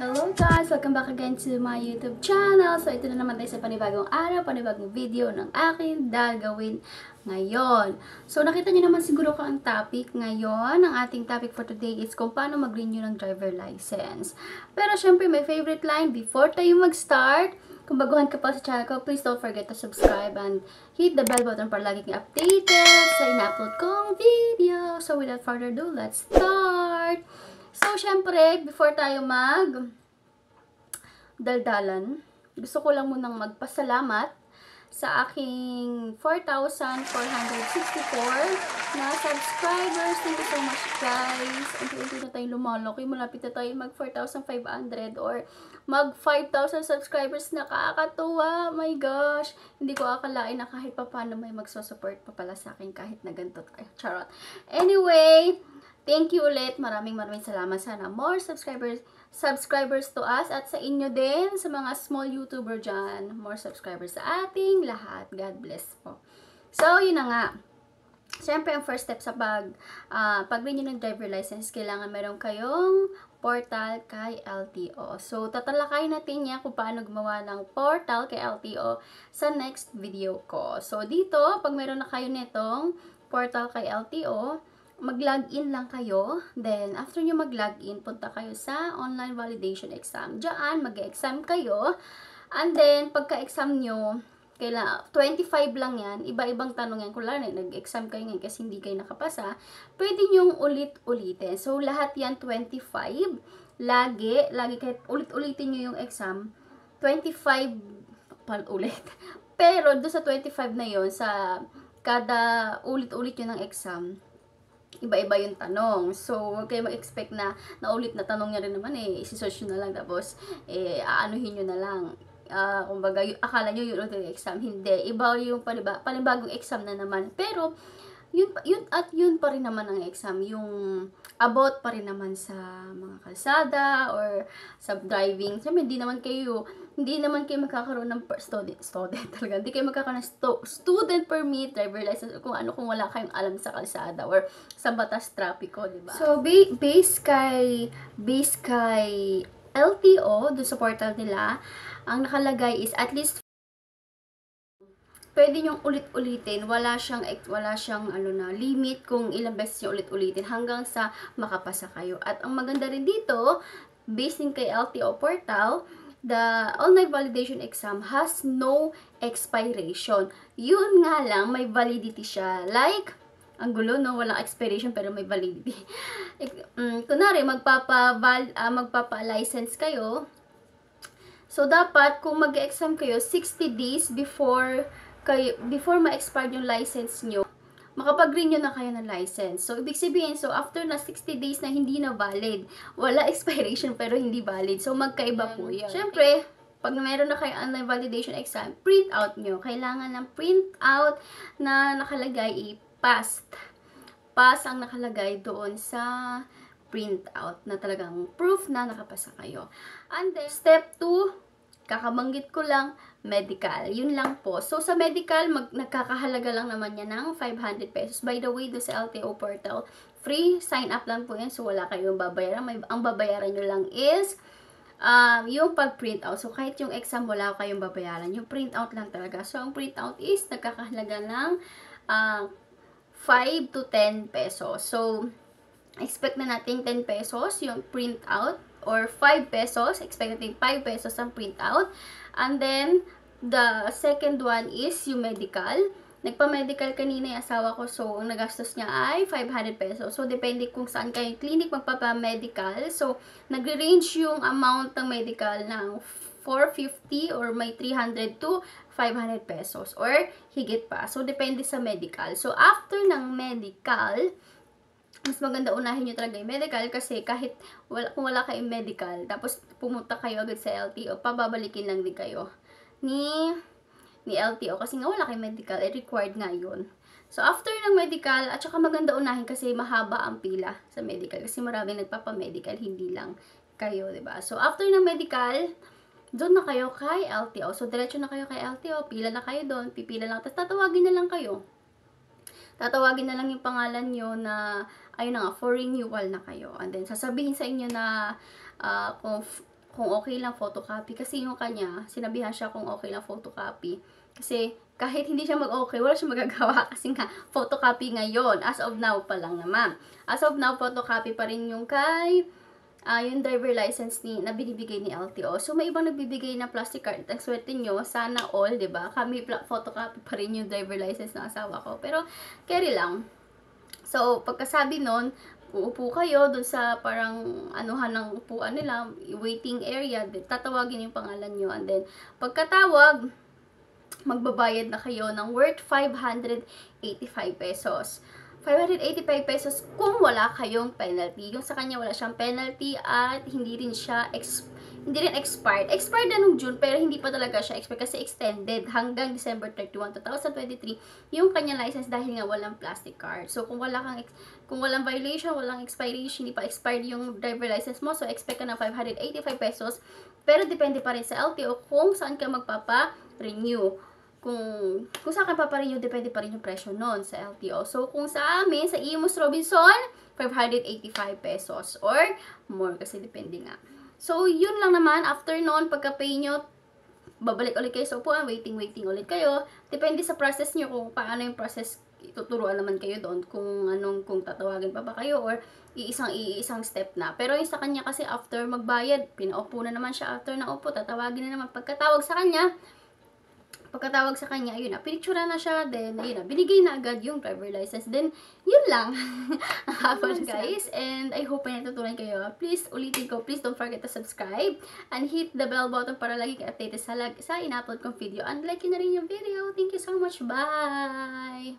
Hello guys! Welcome back again to my YouTube channel. So, ito na naman tayo sa panibagong araw, panibagong video ng akin gagawin ngayon. So, nakita niyo naman siguro ko ang topic ngayon. Ang ating topic for today is kung paano mag-renew ng driver license. Pero syempre, my favorite line before tayo mag-start, kung baguhan ka pa sa channel ko, please don't forget to subscribe and hit the bell button para lagi kang updated sa ina-upload kong video. So, without further ado, let's start! So, syempre, before tayo daldalan, gusto ko lang munang magpasalamat sa aking 4,464 na subscribers. Thank you so much, guys. Unti-unti na tayong lumalaki. Malapit na tayo mag 4,500 or mag 5,000 subscribers. Nakakatuwa. My gosh. Hindi ko akalain na kahit pa paano may magsusupport pa pala sa akin kahit na ganito tayo. Charot. Anyway, thank you ulit. Maraming salamat. Sana more subscribers to us at sa inyo din, sa mga small YouTuber dyan. More subscribers sa ating lahat. God bless po. So, yun na nga. Siyempre, ang first step sa pag-renew ng driver license, kailangan meron kayong portal kay LTO. So, tatalakayin natin niya kung paano gumawa ng portal kay LTO sa next video ko. So, dito, pag meron na kayo nitong portal kay LTO, mag-login lang kayo. Then, after nyo mag-login, punta kayo sa online validation exam. Diyan, mag-exam kayo. And then, pagka-exam nyo, 25 lang yan. Iba-ibang tanong yan. Kung lang nag-exam kayo ngayon kasi hindi kayo nakapasa, pwede nyong ulit-ulitin. So, lahat yan 25. Lagi kahit ulit-ulitin nyo yung exam, 25 ulit. Pero, doon sa 25 na yon sa kada ulit-ulit nyo ng exam, iba-iba yung tanong. So, huwag kayo mag-expect na ulit na tanong niya rin naman isi-search nyo na lang, tapos aanuhin nyo na lang. Kumbaga, akala nyo yun ulit exam. Hindi. Iba yung panibagong exam na naman. Pero, yun pa rin naman ang exam. Yung about pa rin naman sa mga kalsada or sa driving. Sabi, hindi naman kayo magkakaroon ng student talaga. Hindi kayo magkakaroon ng student permit, driver license, kung wala kayong alam sa kalsada or sa batas trapiko, di ba? So, based kay LTO, doon sa portal nila, ang nakalagay is at least pwede nyong ulit-ulitin. Wala siyang limit kung ilang beses nyo ulit-ulitin hanggang sa makapasa kayo. At ang maganda rin dito, based din kay LTO portal, the online validation exam has no expiration. Yun nga lang, may validity siya. Like, ang gulo, no? Walang expiration pero may validity. Kunwari, magpapa-license kayo. So, dapat, kung mag-exam kayo, 60 days before ma-expire yung license nyo, makapag-renew na kayo ng license. So, ibig sabihin, after na 60 days na hindi na valid, wala expiration pero hindi valid. So, magkaiba po yun. Siyempre, pag meron na kayo online validation exam, print out nyo. Kailangan ng print out na nakalagay passed. Pass ang nakalagay doon sa print out na talagang proof na nakapasa kayo. And then, step 2, kakabanggit ko lang, medical. Yun lang po. So, sa medical, nagkakahalaga lang naman yan ng 500 pesos. By the way, doon sa LTO portal, free sign up lang po yan. So, wala kayong babayaran. Ang babayaran nyo lang is yung pag-print out. So, kahit yung exam, wala kayong babayaran. Yung print out lang talaga. So, ang print out is nagkakahalaga ng 5 to 10 pesos. So, expect na natin 10 pesos yung print out. Or 5 pesos, expect natin 5 pesos ang printout. And then, the second one is yung medical. Nagpa-medical kanina yung asawa ko, so ang nagastos niya ay 500 pesos. So, depende kung saan kayong clinic magpapa-medical. So, nagre-range yung amount ng medical ng 450 or may 300 to 500 pesos or higit pa. So, depende sa medical. So, after ng medical, mas maganda unahin nyo talaga yung medical kasi kahit kung wala kayong medical, tapos pumunta kayo agad sa LTO, pababalikin lang din kayo ni LTO kasi nga wala kayong medical, required nga yun. So, after ng medical, at saka maganda unahin kasi mahaba ang pila sa medical kasi maraming nagpapamedical, hindi lang kayo, diba? So, after ng medical, doon na kayo kay LTO. So, diretso na kayo kay LTO, pila na kayo doon, pipila lang, tapos tatawagin na lang kayo. Tatawagin na lang yung pangalan nyo na, ayun na nga, for renewal na kayo. And then, sasabihin sa inyo na kung kung okay lang photocopy. Kasi yung kanya, sinabihan siya kung okay lang photocopy. Kasi kahit hindi siya mag-okay, wala siya magagawa kasi nga photocopy ngayon. As of now pa lang naman. As of now, photocopy pa rin yung kay yung driver license na binibigay ni LTO. So, may ibang nagbibigay na plastic card. Ang swerte nyo, sana all, 'di ba? Kami photocopy pa rin yung driver license ng asawa ko. Pero, carry lang. So, pagkasabi nun, uupo kayo dun sa parang anuhan ng upuan nila, waiting area, tatawagin yung pangalan nyo. And then, pagkatawag, magbabayad na kayo ng worth 585 pesos. 585 pesos kung wala kayong penalty. Yung sa kanya wala siyang penalty at hindi rin expired. Expired na nung June pero hindi pa talaga siya expired kasi extended hanggang December 31, 2023 yung kanyang license dahil nga walang plastic card. So kung walang violation, walang expiration, hindi pa expired yung driver license mo, so expect ka ng 585 pesos. Pero depende pa rin sa LTO kung saan ka magpapa-renew. Kung saan ka paparenew, depende pa rin yung presyo nun sa LTO. So, kung sa amin, sa Imus Robinson, 585 pesos or more kasi depende nga. So, yun lang naman. After nun, pagka-pay nyo, babalik ulit kayo sa upuan, waiting ulit kayo. Depende sa process nyo kung paano yung process, ituturuan naman kayo doon kung tatawagin pa ba kayo or iisang step na. Pero yung sa kanya kasi after magbayad, pinaupo na naman siya after na upo, tatawagin na naman. Pagkatawag sa kanya, ayun na, pinictura na siya, then, ayun na, binigay na agad yung driver license, then, yun lang. Ang haba guys, and I hope ay natutunan kayo. Please, ulitin ko, please don't forget to subscribe, and hit the bell button para lagi kayo updated sa in-upload kong video, and like yun na rin yung video. Thank you so much, bye!